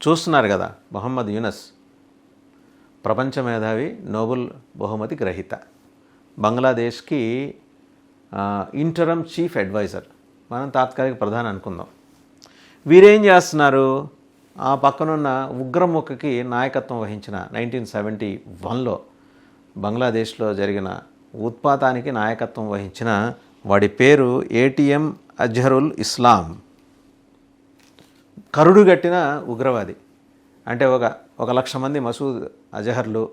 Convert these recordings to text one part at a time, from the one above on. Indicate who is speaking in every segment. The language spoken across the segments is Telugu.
Speaker 1: చూస్తున్నారు కదా, మొహమ్మద్ యూనస్ ప్రపంచ మేధావి, నోబెల్ బహుమతి గ్రహీత, బంగ్లాదేశ్కి ఇంటరమ్ చీఫ్ అడ్వైజర్, మనం తాత్కాలిక ప్రధాని అనుకుందాం. వీరేం చేస్తున్నారు? ఆ పక్కనున్న ఉగ్రముఖకి నాయకత్వం వహించిన 1971లో బంగ్లాదేశ్లో జరిగిన ఉత్పాతానికి నాయకత్వం వహించిన వాడి పేరు ఏటీఎం అజహరుల్ ఇస్లాం. కరుడుగట్టిన ఉగ్రవాది. అంటే ఒక 1,00,000 మంది మసూద్ అజహర్లు,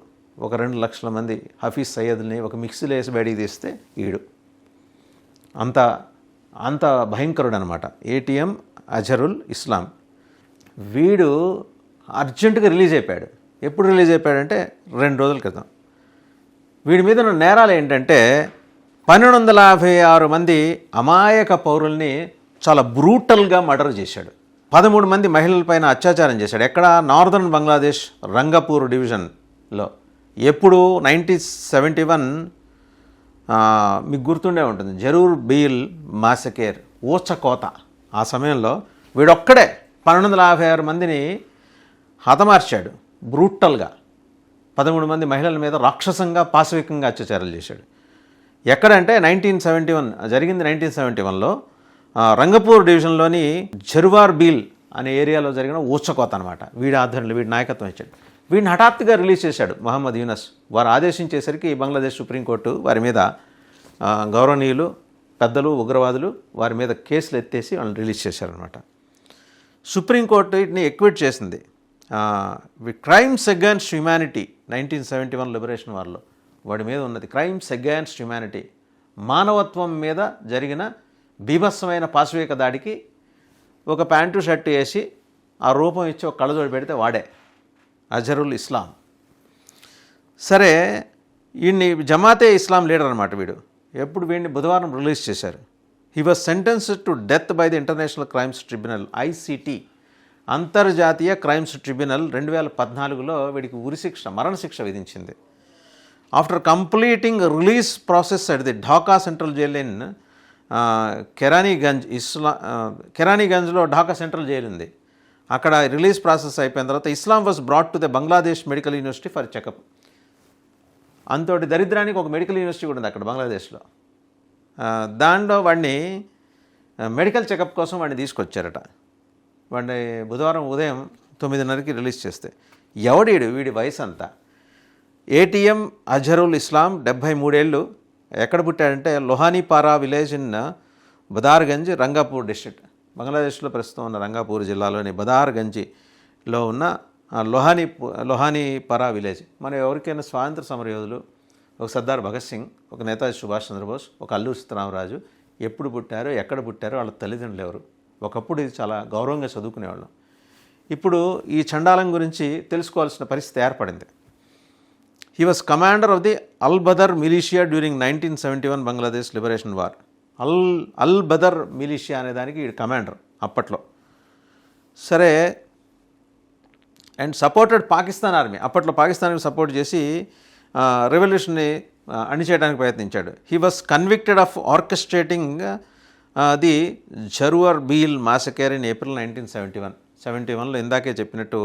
Speaker 1: ఒక 2 లక్షల మంది హఫీజ్ సయ్యద్ని ఒక మిక్సీలో వేసి బయటికి తీస్తే ఈడు అంత భయంకరుడు అనమాట ఏటీఎం అజహరుల్ ఇస్లాం. వీడు అర్జెంటుగా రిలీజ్ అయిపోయాడు. ఎప్పుడు రిలీజ్ అయిపోయాడంటే 2 రోజుల క్రితం. వీడి మీద ఉన్న నేరాలు ఏంటంటే 1256 మంది అమాయక పౌరుల్ని చాలా బ్రూటల్గా మర్డర్ చేశాడు. 13 మంది మహిళలపైన అత్యాచారం చేశాడు. ఎక్కడ? నార్దర్న్ బంగ్లాదేశ్ రంగపూర్ డివిజన్లో. ఎప్పుడు? 1971. మీకు గుర్తుండే ఉంటుంది, జరూర్ బీల్ మాసకేర్, ఊచకోత. ఆ సమయంలో వీడొక్కడే 1256 మందిని హతమార్చాడు బ్రూటల్గా. 13 మంది మహిళల మీద రాక్షసంగా పాశవికంగా అత్యాచారాలు చేశాడు. ఎక్కడంటే 1971 జరిగింది. 1971లో రంగపూర్ డివిజన్లోని జరువార్ బీల్ అనే ఏరియాలో జరిగిన ఊచకోత అనమాట. వీడి ఆధ్వర్యంలో వీడి నాయకత్వం ఇచ్చాడు. వీడిని హఠాత్తుగా రిలీజ్ చేశాడు మొహమ్మద్ యూనస్. వారు ఆదేశించేసరికి బంగ్లాదేశ్ సుప్రీంకోర్టు వారి మీద గౌరవనీయులు, పెద్దలు, ఉగ్రవాదులు వారి మీద కేసులు ఎత్తేసి వాళ్ళని రిలీజ్ చేశారనమాట. సుప్రీంకోర్టు వీటిని ఎక్విట్ చేసింది. క్రైమ్స్ అగైన్స్ట్ హ్యుమానిటీ 1971 లిబరేషన్ వార్లో వాడి మీద ఉన్నది క్రైమ్స్ అగైన్స్ట్ హ్యుమానిటీ, మానవత్వం మీద జరిగిన బీభత్సమైన పాశవిక దాడికి ఒక ప్యాంటు షర్టు వేసి ఆ రూపం ఇచ్చి ఒక కళ్ళజోడు పెడితే వాడే అజహరుల్ ఇస్లాం. సరే, వీడిని జమాతే ఇస్లాం లీడర్ అనమాట వీడు. ఎప్పుడు వీడిని బుధవారం రిలీజ్ చేశారు. He was sentenced to death by the international crimes tribunal, ICT, అంతర్జాతీయ క్రైమ్స్ ట్రిబ్యునల్ 2014లో వీడికి ఉరిశిక్ష, మరణశిక్ష విధించింది. After completing release process at the Dhaka central jail in కెరానీగంజ్లో ఢాకా సెంట్రల్ జైలు ఉంది. అక్కడ రిలీజ్ ప్రాసెస్ అయిపోయిన తర్వాత Islam was brought to the Bangladesh medical university for checkup. అంతటి దరిద్రానికి ఒక మెడికల్ యూనివర్సిటీ కూడా ఉంది అక్కడ బంగ్లాదేశ్లో. దాంట్లో వాడిని మెడికల్ చెకప్ కోసం వాడిని తీసుకొచ్చారట. వాడిని బుధవారం ఉదయం 9:30కి రిలీజ్ చేస్తే ఎవడీడు? వీడి వయసు అంతా. ఏటీఎం అజహరుల్ ఇస్లాం 73 ఏళ్ళు. ఎక్కడ పుట్టాడంటే లోహానీపారా విలేజ్ ఇన్ బదార్గంజ్, రంగాపూర్ డిస్ట్రిక్ట్. బంగ్లాదేశ్లో ప్రస్తుతం ఉన్న రంగాపూర్ జిల్లాలోని బదార్గంజ్లో ఉన్న లోహానీపారా విలేజ్. మనం ఎవరికైనా స్వాతంత్ర సమరయోధులు, ఒక సర్దార్ భగత్ సింగ్, ఒక నేతాజీ సుభాష్ చంద్రబోస్, ఒక అల్లూరి సీతారామరాజు ఎప్పుడు పుట్టారో, ఎక్కడ పుట్టారో, వాళ్ళ తల్లిదండ్రులు ఎవరు. ఒకప్పుడు ఇది చాలా గౌరవంగా చదువుకునేవాళ్ళం. ఇప్పుడు ఈ చండాలం గురించి తెలుసుకోవాల్సిన పరిస్థితి ఏర్పడింది. He was commander of the Al Badr militia during 1971 Bangladesh liberation war. Al Badr militia అనే దానికి ఈ కమాండర్ అప్పట్లో. సరే, అండ్ సపోర్టెడ్ పాకిస్తాన్ ఆర్మీ. అప్పట్లో పాకిస్తాన్కి సపోర్ట్ చేసి రెవల్యూషన్ని అణిచేయడానికి ప్రయత్నించాడు. He was convicted of orchestrating the Jaruar Beel massacre in April 1971లో ఇందాకే చెప్పినట్టు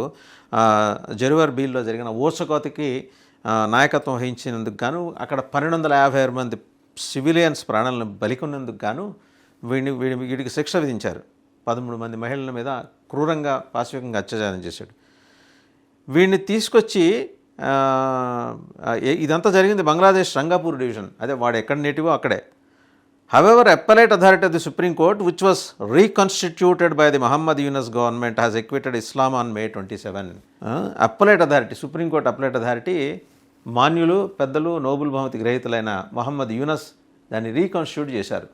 Speaker 1: జరువర్ బీల్లో జరిగిన ఊచకోతకి నాయకత్వం వహించినందుకు గాను, అక్కడ 1256 మంది సివిలియన్స్ ప్రాణాలను బలికొన్నందుకు గాను వీడికి శిక్ష విధించారు. 13 మంది మహిళల మీద క్రూరంగా, పాశవికంగా అత్యాచారం చేశాడు. వీడిని తీసుకొచ్చి ఇదంతా జరిగింది బంగ్లాదేశ్ రంగాపూర్ డివిజన్. అదే వాడు ఎక్కడ నేటివో అక్కడే. However, appellate authority of the Supreme Court, which was reconstituted by the Mohammad Yunus government, has acquitted Islam on May 27. Appellate authority, Supreme Court appellate authority, మాన్యులు, పెద్దలు, నోబెల్ బహుమతి గ్రహీతలైన మొహమ్మద్ యూనస్ దాన్ని రీకాన్స్టిట్యూట్ చేశారు.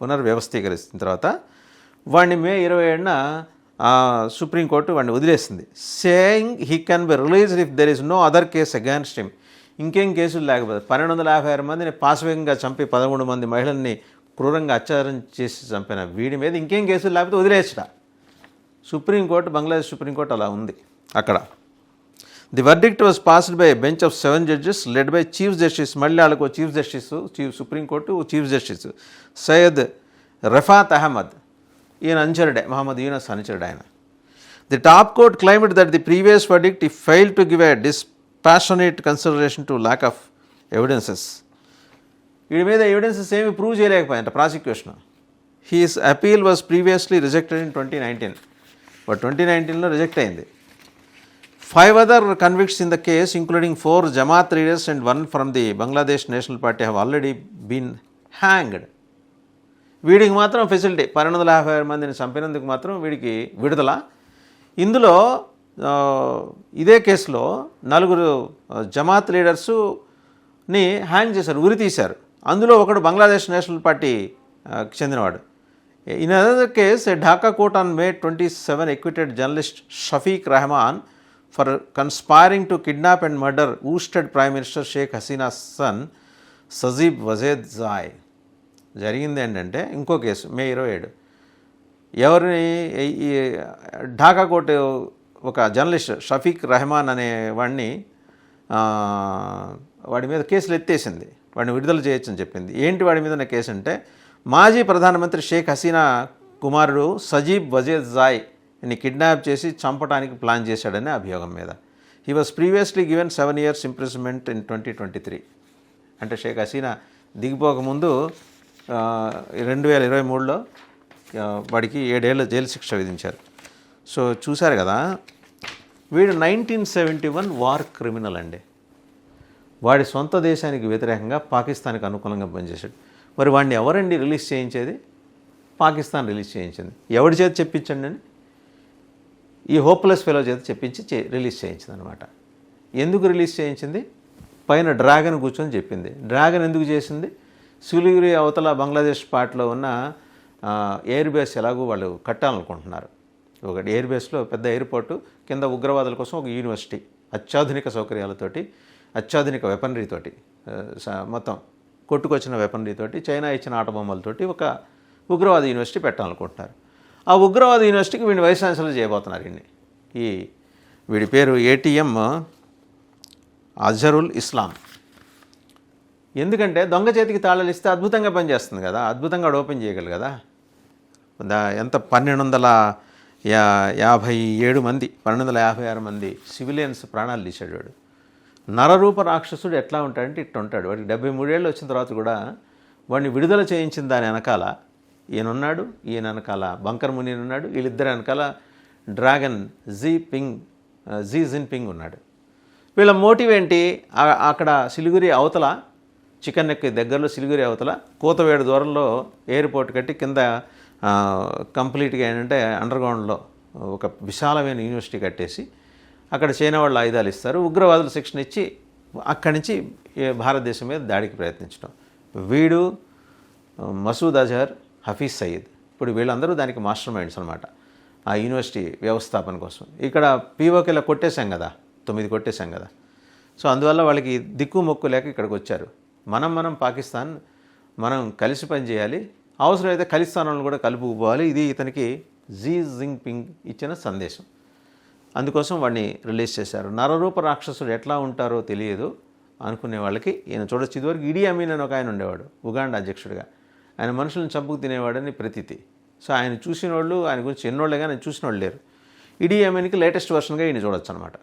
Speaker 1: పునర్వ్యవస్థీకరిస్తున్న తర్వాత వాడిని మే 27న సుప్రీంకోర్టు వాడిని వదిలేసింది. Saying he can be released if there is no other case against him. ఇంకేం కేసులు లేకపోతే 1256 మందిని పాశవికంగా చంపి 13 మంది మహిళల్ని క్రూరంగా అత్యాచారం చేసి చంపిన వీడి మీద ఇంకేం కేసులు లేకపోతే వదిలేయచ్చుట. సుప్రీంకోర్టు, బంగ్లాదేశ్ సుప్రీంకోర్టు అలా ఉంది అక్కడ. The verdict was passed by bench of 7 judges led by chief justice. మళ్ళీ వాళ్ళకు chief justice, supreme court chief justice Syed Refaat Ahmed. ఈయన అనుచరుడే, మహమ్మద్ యూనస్ అనుచరుడు ఆయన. The top court claimed that the previous verdict ఈ failed to give a dispassionate consideration to lack of evidences. వీడి మీద ఎవిడెన్సెస్ ఏమి ప్రూవ్ చేయలేకపోయాయంట prosecution. His appeal was previously rejected in 2019, but 2019లో రిజెక్ట్ అయింది. 5 other convicts in the case, including 4 Jamaat leaders and 1 from the Bangladesh National Party, have already been hanged. వీడికి మాత్రం ఫెసిలిటీ 1256 మందిని చంపినందుకు మాత్రం వీడికి విడుదల. ఇందులో ఇదే కేసులో 4 జమాత్ లీడర్స్ని హ్యాంగ్ చేశారు, ఉరి తీశారు. అందులో ఒకడు బంగ్లాదేశ్ నేషనల్ పార్టీ చెందినవాడు. In other case Dhaka court on May 27 acquitted journalist Shafiq Rahman for conspiring to kidnap and murder ousted Prime Minister Sheikh Hasina's son Sajib Wazed Zai. జరిగింది ఏంటంటే ఇంకో కేసు May 27 ఎవరిని ఢాకా కోర్టు ఒక జర్నలిస్ట్ షఫీక్ రెహమాన్ అనే వాడి మీద కేసులు ఎత్తేసింది, వాడిని విడుదల చేయొచ్చని చెప్పింది. ఏంటి వాడి మీద కేసు అంటే, మాజీ ప్రధానమంత్రి షేక్ హసీనా కుమారుడు సజీబ్ వజేద్ జాయ్ని కిడ్నాప్ చేసి చంపడానికి ప్లాన్ చేశాడనే అభియోగం మీద. He was previously given 7 years imprisonment in 2023. అంటే షేక్ హసీనా దిగిపోకముందు 2023లో వాడికి 7 ఏళ్ల జైలు శిక్ష విధించారు. సో చూశారు కదా, వీడు 1971 వార్ క్రిమినల్ అండి. వాడి సొంత దేశానికి వ్యతిరేకంగా పాకిస్తాన్కి అనుకూలంగా పనిచేశాడు. మరి వాడిని ఎవరండి రిలీజ్ చేయించేది? పాకిస్తాన్ రిలీజ్ చేయించింది. ఎవరి చేతి చెప్పించండి అని? ఈ హోప్లెస్ ఫెలో చేత చెప్పించి రిలీజ్ చేయించింది అనమాట. ఎందుకు రిలీజ్ చేయించింది? పైన డ్రాగన్ కూర్చొని చెప్పింది. డ్రాగన్ ఎందుకు చేసింది? సిలిగురి అవతల బంగ్లాదేశ్ పార్ట్లో ఉన్న ఎయిర్ బేస్ ఎలాగో వాళ్ళు కట్టాలనుకుంటున్నారు. ఒకటి ఎయిర్ బేస్లో పెద్ద ఎయిర్పోర్టు, కింద ఉగ్రవాదుల కోసం ఒక యూనివర్సిటీ, అత్యాధునిక సౌకర్యాలతోటి, అత్యాధునిక వెపనరీతోటి, మొత్తం కొట్టుకొచ్చిన వెపనరీతోటి, చైనా ఇచ్చిన ఆటబొమ్మలతోటి ఒక ఉగ్రవాద యూనివర్సిటీ పెట్టాలనుకుంటున్నారు. ఆ ఉగ్రవాద యూనివర్సిటీకి వీడిని వైస్ ఛాన్సలర్ చేయబోతున్నారు. వీడి పేరు ATM అజరుల్ ఇస్లాం. ఎందుకంటే దొంగ చేతికి తాళాలు ఇస్తే అద్భుతంగా పనిచేస్తుంది కదా, అద్భుతంగా ఓపెన్ చేయగలరు కదా. ఎంత 1257 మంది, 1256 మంది సివిలియన్స్ ప్రాణాలు తీశాడు వాడు. నరరూప రాక్షసుడు ఎట్లా ఉంటాడంటే ఇట్లా ఉంటాడు. వాడికి 73 ఏళ్ళు వచ్చిన తర్వాత కూడా వాడిని విడుదల చేయించిన దాని వెనకాల ఈయనున్నాడు, ఈయన వెనకాల బంకర్ మునీర్ ఉన్నాడు, వీళ్ళిద్దరు వెనకాల డ్రాగన్ జీ జిన్పింగ్ ఉన్నాడు. వీళ్ళ మోటివ్ ఏంటి? అక్కడ సిలిగురి అవతల, చికెన్ నెక్ దగ్గరలో సిలిగురి అవతల కూతవేడు దూరంలో ఎయిర్పోర్ట్ కట్టి కింద కంప్లీట్గా ఏంటంటే అండర్గ్రౌండ్లో ఒక విశాలమైన యూనివర్సిటీ కట్టేసి అక్కడ చైనా వాళ్ళు ఆయుధాలు ఇస్తారు, ఉగ్రవాదులు శిక్షణ ఇచ్చి అక్కడి నుంచి భారతదేశం మీద దాడికి ప్రయత్నించడం. వీడు మసూద్ అజహర్, హఫీజ్ సయీద్, ఇప్పుడు వీళ్ళందరూ దానికి మాస్టర్ మైండ్స్ అనమాట, ఆ యూనివర్సిటీ వ్యవస్థాపన కోసం. ఇక్కడ POKలో కొట్టేశాం కదా, 9 కొట్టేశాం కదా. సో అందువల్ల వాళ్ళకి దిక్కు మొక్కు లేక ఇక్కడికి వచ్చారు. మనం పాకిస్తాన్ మనం కలిసి పనిచేయాలి, అవసరమైతే ఖలిస్తాన్లను కూడా కలుపుకుపోవాలి. ఇది ఇతనికి జీ జిన్పింగ్ ఇచ్చిన సందేశం. అందుకోసం వాడిని రిలీజ్ చేశారు. నరరూప రాక్షసుడు ఎట్లా ఉంటారో తెలియదు అనుకునే వాళ్ళకి ఈయన చూడొచ్చు. ఇదివరకు ఇడీ అమీన్ అని ఒక ఆయన ఉండేవాడు, ఉగాండా అధ్యక్షుడిగా. ఆయన మనుషులను చంపుకు తినేవాడని ప్రతీతి. సో ఆయన చూసిన వాళ్ళు, ఆయన గురించి ఎన్నోళ్ళే కానీ చూసిన వాళ్ళు లేరు. ఇడీ అమీన్కి లేటెస్ట్ వర్షన్గా ఈయన చూడొచ్చు అనమాట.